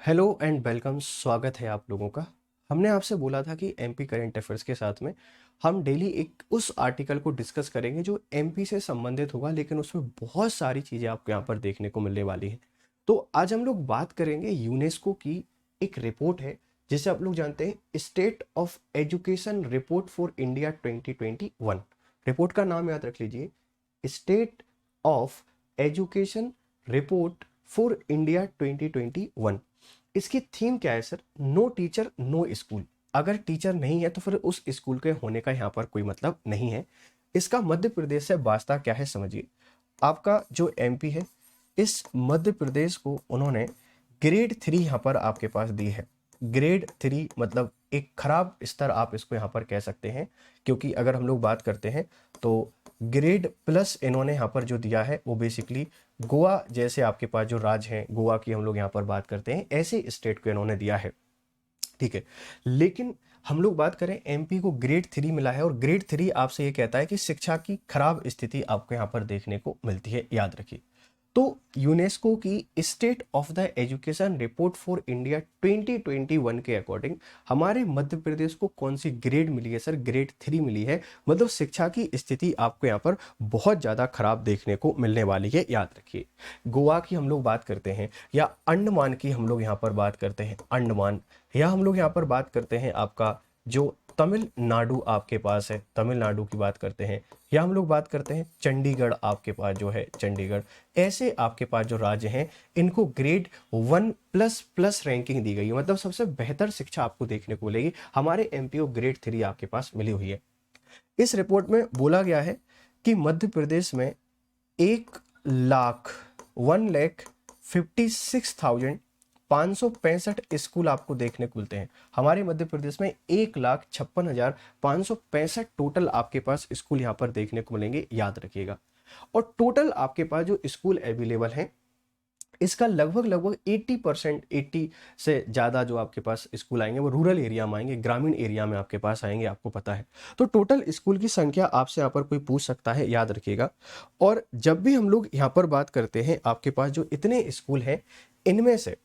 Hello and welcome. स्वागत है आप लोगों का। हमने आपसे बोला था कि एमपी करंट अफेयर्स के साथ में हम डेली एक उस आर्टिकल को डिस्कस करेंगे जो एमपी से संबंधित होगा, लेकिन उसमें बहुत सारी चीज़ें आपको यहाँ पर देखने को मिलने वाली हैं। तो आज हम लोग बात करेंगे यूनेस्को की एक रिपोर्ट है जिसे आप लोग जानते हैं state of education report for India 2021। Report का नाम याद रख लीजिए, स्टेट of education report for India 2021। इसकी थीम क्या है sir? No teacher no school. अगर टीचर नहीं है तो फिर उस स्कूल के होने का यहाँ पर कोई मतलब नहीं है। इसका मध्य प्रदेश से वास्ता क्या है समझिए। आपका जो एमपी है, इस मध्य प्रदेश को उन्होंने ग्रेड 3 यहाँ पर आपके पास दी है। ग्रेड 3 मतलब एक खराब स्तर आप इसको यहाँ पर कह सकते हैं, क्योंकि अगर हम लोग बात करते हैं तो ग्रेड प्लस इन्होंने यहाँ पर जो दिया है वो बेसिकली गोवा जैसे आपके पास जो राज्य हैं, गोवा की हम लोग यहाँ पर बात करते हैं, ऐसे स्टेट को इन्होंने दिया है। ठीक है, लेकिन हम लोग बात करें एमपी को ग्रेड 3 मिला है और ग्रेड 3 आपसे ये कहता है कि शिक्षा की खराब स्थिति आपको यहाँ पर देखने को मिलती है, याद रखिए। तो यूनेस्को की state of the education report for India 2021 के अकॉर्डिंग हमारे मध्य प्रदेश को कौन सी ग्रेड मिली है सर? ग्रेड 3 मिली है। मतलब शिक्षा की स्थिति आपको यहाँ पर बहुत ज़्यादा खराब देखने को मिलने वाली है, याद रखिए। गोवा की हम लोग बात करते हैं या अंडमान की हम लोग यहाँ पर बात करते हैं, अंडमान, या हम लोग यहाँ पर बात करते हैं आपका जो तमिलनाडु आपके पास है, तमिलनाडु की बात करते हैं, या हम लोग बात करते हैं चंडीगढ़ आपके पास जो है, चंडीगढ़, ऐसे आपके पास जो राज्य हैं इनको ग्रेड 1 प्लस प्लस रैंकिंग दी गई है। मतलब सबसे बेहतर शिक्षा आपको देखने को मिलेगी। हमारे एमपी को ग्रेड 3 आपके पास मिली हुई है। इस रिपोर्ट में बोला गया है कि मध्य प्रदेश में 1,56,565 स्कूल आपको देखने को मिलते हैं। हमारे मध्य प्रदेश में 1,56,565 टोटल आपके पास स्कूल यहाँ पर देखने को मिलेंगे, याद रखिएगा। और टोटल आपके पास जो स्कूल अवेलेबल हैं, इसका लगभग लगभग 80%, 80 से ज़्यादा जो आपके पास स्कूल आएंगे वो रूरल एरिया में आएंगे, ग्रामीण एरिया में आपके पास आएंगे, आपको पता है। तो टोटल स्कूल की संख्या आपसे यहाँ पर कोई पूछ सकता है, याद रखिएगा। और जब भी हम लोग यहाँ पर बात करते हैं आपके पास जो इतने स्कूल हैं, इनमें से,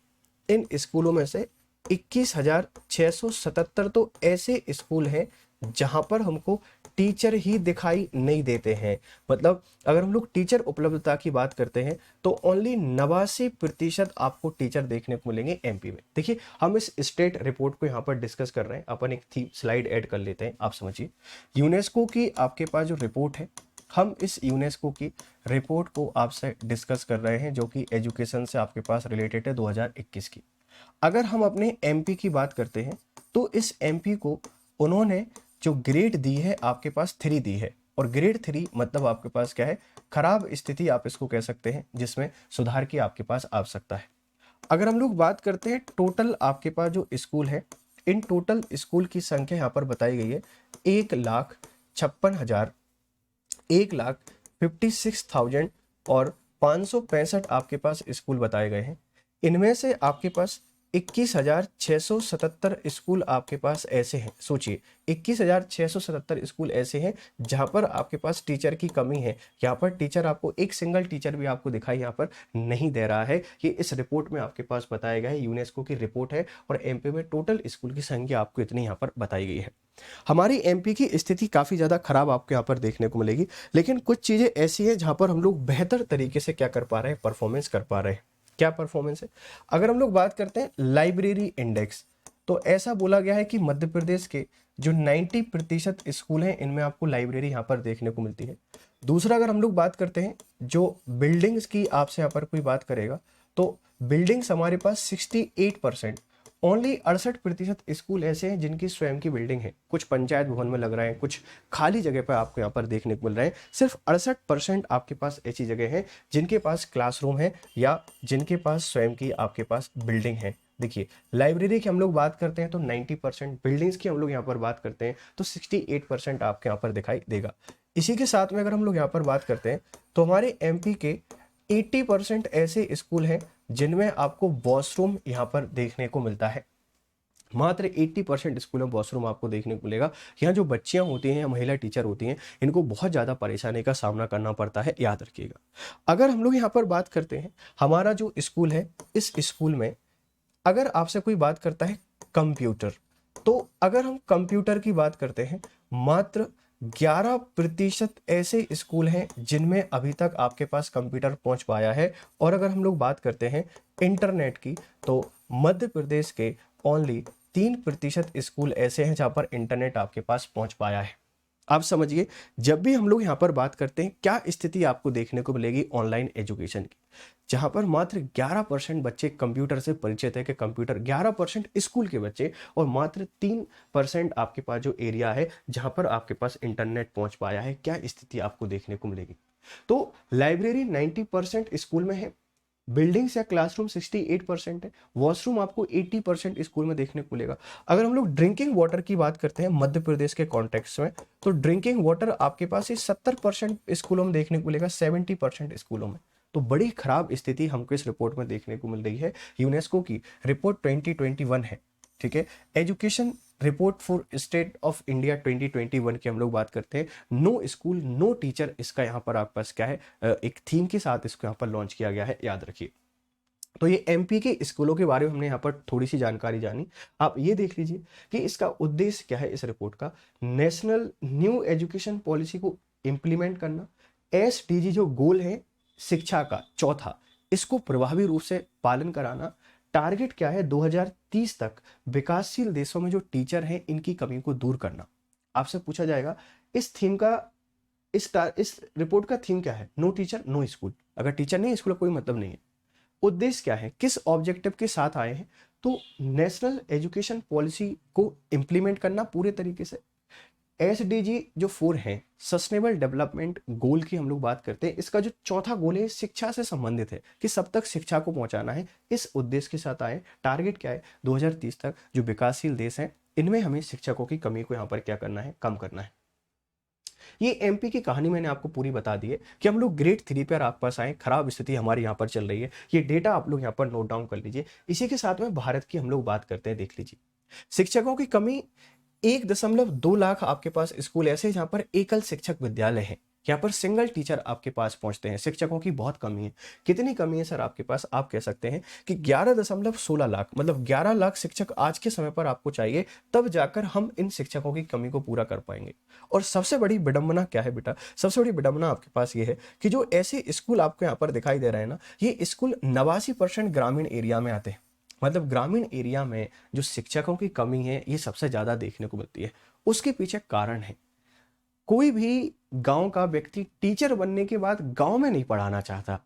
इन स्कूलों में से 21,677 तो ऐसे स्कूल हैं जहां पर हमको टीचर ही दिखाई नहीं देते हैं। मतलब अगर हम लोग टीचर उपलब्धता की बात करते हैं तो ओनली 89% आपको टीचर देखने को मिलेंगे एमपी में। देखिए, हम इस स्टेट रिपोर्ट को यहाँ पर डिस्कस कर रहे हैं, अपन एक थी स्लाइड ऐड कर लेते हैं, आप समझिए। यूनेस्को की आपके पास जो रिपोर्ट है, हम इस यूनेस्को की रिपोर्ट को आपसे डिस्कस कर रहे हैं जो कि एजुकेशन से आपके पास रिलेटेड है 2021 की। अगर हम अपने एमपी की बात करते हैं तो इस एमपी को उन्होंने जो ग्रेड दी है आपके पास 3 दी है। और ग्रेड 3 मतलब आपके पास क्या है? खराब स्थिति आप इसको कह सकते हैं, जिसमें सुधार की आपके पास आवश्यकता है। अगर हम लोग बात करते हैं टोटल आपके पास जो स्कूल है, इन टोटल स्कूल की संख्या यहाँ पर बताई गई है 1,56,000, 1,56,000 और 565 आपके पास स्कूल बताए गए हैं। इनमें से आपके पास 21,677 स्कूल आपके पास ऐसे हैं। सोचिए, 21,677 स्कूल ऐसे हैं जहां पर आपके पास टीचर की कमी है। यहाँ पर टीचर आपको एक सिंगल टीचर भी आपको दिखाई यहाँ पर नहीं दे रहा है। ये इस रिपोर्ट में आपके पास बताया गया है, यूनेस्को की रिपोर्ट है, और एमपी में टोटल स्कूल की संख्या आपको इतनी यहाँ पर बताई गई है। हमारी एमपी की स्थिति काफ़ी ज़्यादा खराब आपको यहाँ पर देखने को मिलेगी, लेकिन कुछ चीज़ें ऐसी हैं जहाँ पर हम लोग बेहतर तरीके से क्या कर पा रहे हैं? परफॉर्मेंस कर पा रहे हैं। क्या परफॉर्मेंस है? अगर हम लोग बात करते हैं लाइब्रेरी इंडेक्स, तो ऐसा बोला गया है कि मध्य प्रदेश के जो 90% स्कूल हैं इनमें आपको लाइब्रेरी यहाँ पर देखने को मिलती है। दूसरा, अगर हम लोग बात करते हैं जो बिल्डिंग्स की, आपसे यहाँ पर कोई बात करेगा तो बिल्डिंग्स हमारे पास 68%, ओनली 68% स्कूल ऐसे हैं जिनकी स्वयं की बिल्डिंग है। कुछ पंचायत भवन में लग रहे हैं, कुछ खाली जगह पर आपको यहाँ पर देखने को मिल रहे हैं। सिर्फ 68% आपके पास ऐसी जगह है जिनके पास क्लासरूम है या जिनके पास स्वयं की आपके पास बिल्डिंग है। देखिए, लाइब्रेरी की हम लोग बात करते हैं तो 90%, बिल्डिंग्स की हम लोग यहाँ पर बात करते हैं तो 68% आपके यहाँ पर दिखाई देगा। इसी के साथ में अगर हम लोग यहाँ पर बात करते हैं तो हमारे एमपी के 80% ऐसे स्कूल हैं जिनमें आपको वॉशरूम यहाँ पर देखने को मिलता है। मात्र 80% स्कूलों में वॉशरूम आपको देखने को मिलेगा। यहाँ जो बच्चियाँ होती हैं या महिला टीचर होती हैं, इनको बहुत ज़्यादा परेशानी का सामना करना पड़ता है, याद रखिएगा। अगर हम लोग यहाँ पर बात करते हैं, हमारा जो स्कूल है, इस स्कूल में अगर आपसे कोई बात करता है कंप्यूटर, तो अगर हम कंप्यूटर की बात करते हैं, मात्र 11% ऐसे स्कूल हैं जिनमें अभी तक आपके पास कंप्यूटर पहुंच पाया है। और अगर हम लोग बात करते हैं इंटरनेट की, तो मध्य प्रदेश के ओनली 3% स्कूल ऐसे हैं जहां पर इंटरनेट आपके पास पहुंच पाया है। आप समझिए, जब भी हम लोग यहाँ पर बात करते हैं, क्या स्थिति आपको देखने को मिलेगी ऑनलाइन एजुकेशन की, जहां पर मात्र 11% बच्चे कंप्यूटर से परिचित है कि कंप्यूटर, 11% स्कूल के बच्चे, और मात्र 3% आपके पास जो एरिया है जहां पर आपके पास इंटरनेट पहुंच पाया है। क्या स्थिति आपको देखने को मिलेगी? तो लाइब्रेरी 90% स्कूल में है, बिल्डिंग्स या क्लासरूम 68% है, वॉशरूम आपको 80% स्कूल में देखने को मिलेगा। अगर हम लोग ड्रिंकिंग वाटर की बात करते हैं मध्य प्रदेश के कॉन्टेक्स्ट में, तो ड्रिंकिंग वाटर आपके पास ये 70% स्कूलों में देखने को मिलेगा, 70% स्कूलों में। तो बड़ी खराब स्थिति हमको इस रिपोर्ट में देखने को मिल रही है। यूनेस्को की रिपोर्ट 2021 है, ठीक है, education report for state of India 2021 की हम लोग बात करते हैं। नो स्कूल नो टीचर, इसका यहाँ पर आपके पास क्या है, एक थीम के साथ इसको यहाँ पर लॉन्च किया गया है, याद रखिए। तो ये एमपी के स्कूलों के बारे में हमने यहाँ पर थोड़ी सी जानकारी जानी। आप ये देख लीजिए कि इसका उद्देश्य क्या है इस रिपोर्ट का। नेशनल न्यू एजुकेशन पॉलिसी को इम्प्लीमेंट करना, एसडीजी जो गोल है शिक्षा का चौथा, इसको प्रभावी रूप से पालन कराना। टारगेट क्या है, 2030 तक विकासशील देशों में जो टीचर हैं इनकी कमी को दूर करना। आपसे पूछा जाएगा इस थीम का, इस रिपोर्ट का थीम क्या है? No teacher no school. अगर टीचर नहीं, स्कूल का कोई मतलब नहीं है। उद्देश्य क्या है, किस ऑब्जेक्टिव के साथ आए हैं? तो नेशनल एजुकेशन पॉलिसी को इंप्लीमेंट करना पूरे तरीके से। एसडीजी जो 4 है, सस्टेनेबल डेवलपमेंट गोल की हम लोग बात करते हैं, इसका जो चौथा गोल है शिक्षा से संबंधित है कि सब तक शिक्षा को पहुंचाना है। इस उद्देश्य के साथ आए। टारगेट क्या है, 2030 तक जो विकासशील देश हैं इनमें हमें शिक्षकों की कमी को यहाँ पर क्या करना है, कम करना है। ये एमपी की कहानी मैंने आपको पूरी बता दी है कि हम लोग ग्रेड 3 पर आप पास आए, खराब स्थिति हमारी यहाँ पर चल रही है। ये डेटा आप लोग यहाँ पर नोट डाउन कर लीजिए। इसी के साथ में भारत की हम लोग बात करते हैं, देख लीजिए। शिक्षकों की कमी, 1.2 लाख आपके पास स्कूल ऐसे जहां पर एकल शिक्षक विद्यालय है, यहाँ पर सिंगल टीचर आपके पास पहुंचते हैं। शिक्षकों की बहुत कमी है। कितनी कमी है सर आपके पास? आप कह सकते हैं कि 11.16 लाख, मतलब 11 लाख शिक्षक आज के समय पर आपको चाहिए, तब जाकर हम इन शिक्षकों की कमी को पूरा कर पाएंगे। और सबसे बड़ी विडंबना क्या है बेटा? सबसे बड़ी विडंबना आपके पास ये है कि जो ऐसे स्कूल आपको यहाँ पर दिखाई दे रहे हैं ना, ये स्कूल 89% ग्रामीण एरिया में आते हैं। मतलब ग्रामीण एरिया में जो शिक्षकों की कमी है ये सबसे ज्यादा देखने को मिलती है। उसके पीछे कारण है, कोई भी गांव का व्यक्ति टीचर बनने के बाद गांव में नहीं पढ़ाना चाहता।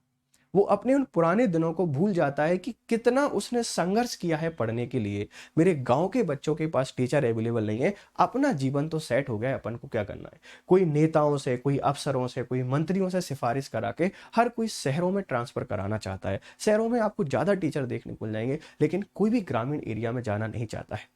वो अपने उन पुराने दिनों को भूल जाता है कि कितना उसने संघर्ष किया है पढ़ने के लिए। मेरे गांव के बच्चों के पास टीचर अवेलेबल नहीं है, अपना जीवन तो सेट हो गया है, अपन को क्या करना है? कोई नेताओं से, कोई अफसरों से, कोई मंत्रियों से सिफारिश करा के हर कोई शहरों में ट्रांसफर कराना चाहता है। शहरों में आपको ज्यादा टीचर देखने को मिल जाएंगे, लेकिन कोई भी ग्रामीण एरिया में जाना नहीं चाहता है।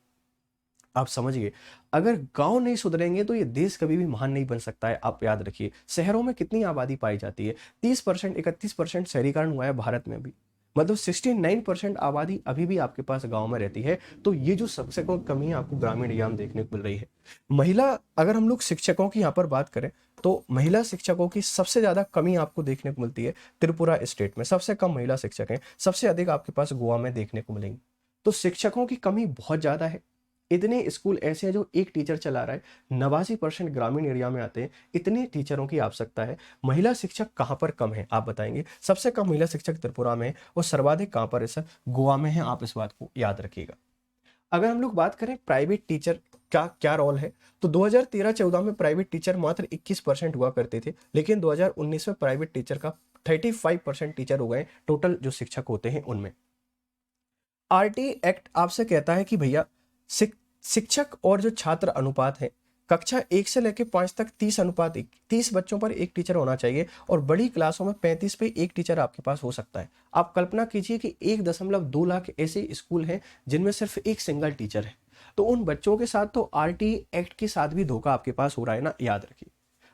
आप समझिए, अगर गांव नहीं सुधरेंगे तो ये देश कभी भी महान नहीं बन सकता है। आप याद रखिए, शहरों में कितनी आबादी पाई जाती है? 30%, 31% शहरीकरण हुआ है भारत में अभी। मतलब 69% आबादी अभी भी आपके पास गांव में रहती है। तो ये जो सबसे कमी है आपको ग्रामीण एरिया में देखने को मिल रही है। महिला, अगर हम लोग शिक्षकों की यहाँ पर बात करें तो महिला शिक्षकों की सबसे ज्यादा कमी आपको देखने को मिलती है त्रिपुरा स्टेट में। सबसे कम महिला शिक्षक हैं, सबसे अधिक आपके पास गोवा में देखने को मिलेंगे। तो शिक्षकों की कमी बहुत ज्यादा है। इतने स्कूल ऐसे हैं जो एक टीचर चला रहा है, 89% ग्रामीण एरिया में आते हैं। इतने टीचरों की आवश्यकता है। महिला शिक्षक कहाँ पर कम है आप बताएंगे? सबसे कम महिला शिक्षक त्रिपुरा में है और सर्वाधिक कहाँ पर है सर? गोवा में है। आप इस बात को याद रखिएगा। अगर हम लोग बात करें प्राइवेट टीचर का क्या रोल है, तो 2013-14 में प्राइवेट टीचर मात्र 21% हुआ करते थे, लेकिन 2019 में प्राइवेट टीचर का 35% टीचर हो गए टोटल जो शिक्षक होते हैं उनमें। आरटी एक्ट आपसे कहता है कि भैया शिक्षक और जो छात्र अनुपात है, कक्षा 1 से लेकर 5 तक 30:1, 30 बच्चों पर एक टीचर होना चाहिए, और बड़ी क्लासों में 35 पे एक टीचर आपके पास हो सकता है। आप कल्पना कीजिए कि 1.2 लाख ऐसे स्कूल हैं जिनमें सिर्फ एक सिंगल टीचर है। तो उन बच्चों के साथ तो आरटी एक्ट के साथ भी धोखा आपके पास हो रहा है ना, याद रखिए।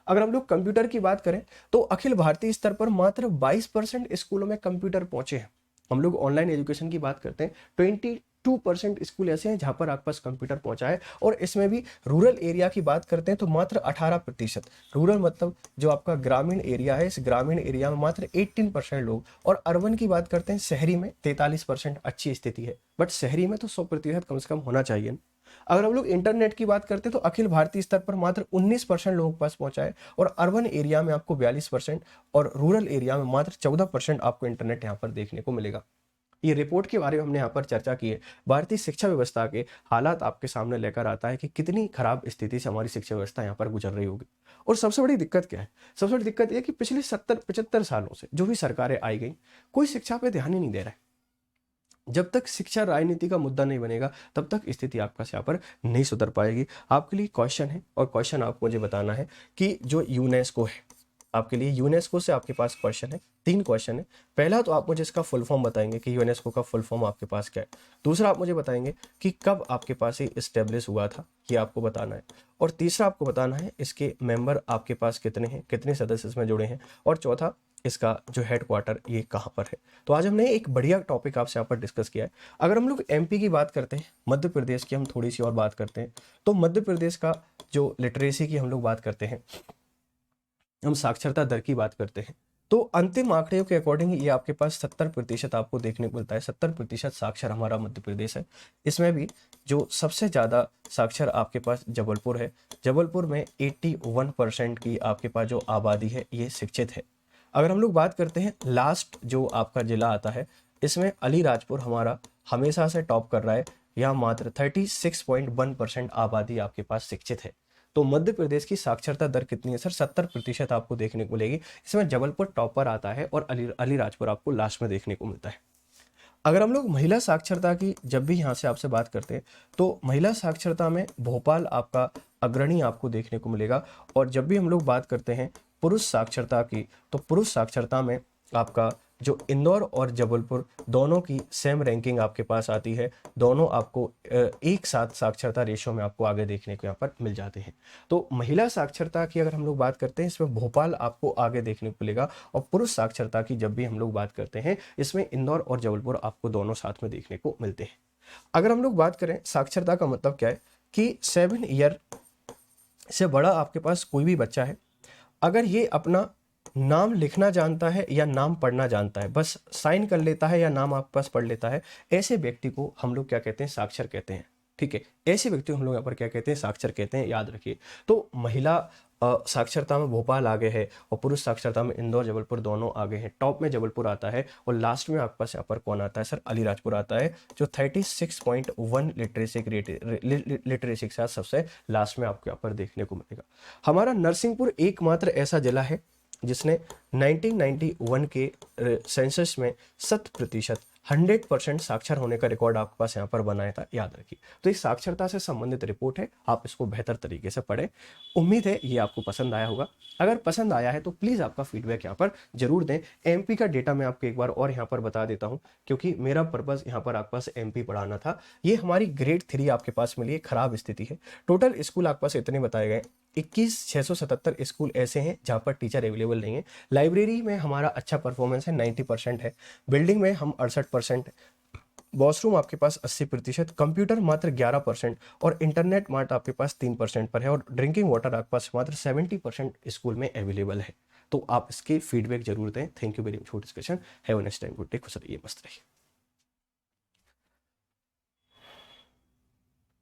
अगर हम लोग कंप्यूटर की बात करें तो अखिल भारतीय स्तर पर मात्र 22% स्कूलों में कंप्यूटर पहुंचे हैं। हम लोग ऑनलाइन एजुकेशन की बात करते हैं, 2% स्कूल ऐसे हैं जहां पर आपके पास कंप्यूटर पहुंचा है, और इसमें भी रूरल एरिया की बात करते हैं तो मात्र 18%। रूरल मतलब जो आपका ग्रामीण एरिया है, इस ग्रामीण एरिया में मात्र 18% लोग, और अर्बन की बात करते हैं शहरी में 43%। अच्छी स्थिति है, बट शहरी में तो 100% कम से कम होना चाहिए। अगर हम लोग इंटरनेट की बात करते हैं तो अखिल भारतीय स्तर पर मात्र 19% लोगों के पास पहुंचा है, और अर्बन एरिया में आपको 42% और रूरल एरिया में मात्र 14% आपको इंटरनेट यहाँ पर देखने को मिलेगा। ये रिपोर्ट के बारे में हमने यहाँ पर चर्चा की है। भारतीय शिक्षा व्यवस्था के हालात आपके सामने लेकर आता है कि कितनी खराब स्थिति से हमारी शिक्षा व्यवस्था यहाँ पर गुजर रही होगी। और सबसे बड़ी दिक्कत क्या है? सबसे बड़ी दिक्कत ये कि पिछले 70-75 सालों से जो भी सरकारें आई गई, कोई शिक्षा पे ध्यान ही नहीं दे रहा है। जब तक शिक्षा राजनीति का मुद्दा नहीं बनेगा तब तक स्थिति आपका यहाँ पर नहीं सुधर पाएगी। आपके लिए क्वेश्चन है, और क्वेश्चन आपको मुझे बताना है कि जो यूनेस्को है, आपके लिए यूनेस्को से आपके पास क्वेश्चन है, 3 क्वेश्चन है। पहला तो आप मुझे इसका फुल फॉर्म बताएंगे कि यूनेस्को का फुल फॉर्म आपके पास क्या है। दूसरा आप मुझे बताएंगे कि कब आपके पास ये इस्टेब्लिश हुआ था, ये आपको बताना है। और तीसरा आपको बताना है इसके मेंबर आपके पास कितने हैं, कितने सदस्य इसमें जुड़े हैं। और चौथा, इसका जो हेडक्वार्टर ये कहाँ पर है। तो आज हमने एक बढ़िया टॉपिक आपसे यहाँ पर डिस्कस किया है। अगर हम लोग एमपी की बात करते हैं, मध्य प्रदेश की हम थोड़ी सी और बात करते हैं, तो मध्य प्रदेश का जो लिटरेसी की हम लोग बात करते हैं, हम साक्षरता दर की बात करते हैं, तो अंतिम आंकड़े के अकॉर्डिंग ये आपके पास 70% आपको देखने को मिलता है। 70% साक्षर हमारा मध्य प्रदेश है। इसमें भी जो सबसे ज़्यादा साक्षर आपके पास जबलपुर है। जबलपुर में 81% की आपके पास जो आबादी है ये शिक्षित है। अगर हम लोग बात करते हैं लास्ट जो आपका जिला आता है, इसमें अलीराजपुर हमारा हमेशा से टॉप कर रहा है। यहाँ मात्र 36.1% आबादी आपके पास शिक्षित है। तो मध्य प्रदेश की साक्षरता दर कितनी है सर? 70% आपको देखने को मिलेगी। इसमें जबलपुर टॉपर आता है और अलीराजपुर आपको लास्ट में देखने को मिलता है। अगर हम लोग महिला साक्षरता की जब भी यहाँ से आपसे बात करते हैं तो महिला साक्षरता में भोपाल आपका अग्रणी आपको देखने को मिलेगा। और जब भी हम लोग बात करते हैं पुरुष साक्षरता की, तो पुरुष साक्षरता में आपका जो इंदौर और जबलपुर दोनों की सेम रैंकिंग आपके पास आती है। दोनों आपको एक साथ साक्षरता रेशो में आपको आगे देखने को यहाँ पर मिल जाते हैं। तो महिला साक्षरता की अगर हम लोग बात करते हैं, इसमें भोपाल आपको आगे देखने को मिलेगा। और पुरुष साक्षरता की जब भी हम लोग बात करते हैं, इसमें इंदौर और जबलपुर आपको दोनों साथ में देखने को मिलते हैं। अगर हम लोग बात करें साक्षरता का मतलब क्या है कि 7 ईयर से बड़ा आपके पास कोई भी बच्चा है, अगर ये अपना नाम लिखना जानता है या नाम पढ़ना जानता है, बस साइन कर लेता है या नाम आपके पास पढ़ लेता है, ऐसे व्यक्ति को हम लोग क्या कहते हैं? साक्षर कहते हैं। ठीक है, ऐसे व्यक्ति को हम लोग यहाँ पर क्या कहते हैं? साक्षर कहते हैं, याद रखिए। तो महिला साक्षरता में भोपाल आगे है, और पुरुष साक्षरता में इंदौर जबलपुर दोनों आगे हैं। टॉप में जबलपुर आता है, और लास्ट में आपके पास यहाँ पर कौन आता है सर? अलीराजपुर आता है, जो 36.1 लिटरेसी के साथ सबसे लास्ट में आपको यहाँ पर देखने को मिलेगा। हमारा नरसिंहपुर एकमात्र ऐसा जिला है जिसने 1991 के सेंसस में 100% साक्षर होने का रिकॉर्ड आपके पास यहाँ पर बनाया था, याद रखिए। तो इस साक्षरता से संबंधित रिपोर्ट है, आप इसको बेहतर तरीके से पढ़ें। उम्मीद है ये आपको पसंद आया होगा। अगर पसंद आया है तो प्लीज़ आपका फीडबैक यहाँ पर जरूर दें। एमपी का डेटा मैं आपको एक बार और यहाँ पर बता देता हूँ, क्योंकि मेरा पर्पज़ यहाँ पर आपके पास एमपी पढ़ाना था। ये हमारी ग्रेड 3 आपके पास मिली है, खराब स्थिति है। टोटल स्कूल आपके पास इतने बताए गए, 21,677 स्कूल ऐसे हैं जहाँ पर टीचर अवेलेबल नहीं है। लाइब्रेरी में हमारा अच्छा परफॉर्मेंस है, 90% है। बिल्डिंग में हम 68%, वॉशरूम आपके पास 80%, कंप्यूटर मात्र 11%, और इंटरनेट मात्र आपके पास 3% पर है, और ड्रिंकिंग वाटर आपके पास मात्र 70% स्कूल में अवेलेबल है। तो आप इसके फीडबैक जरूर दें। Thank you very much for discussion. Have a nice time, good day, खुश रहिए, मस्त रहिए।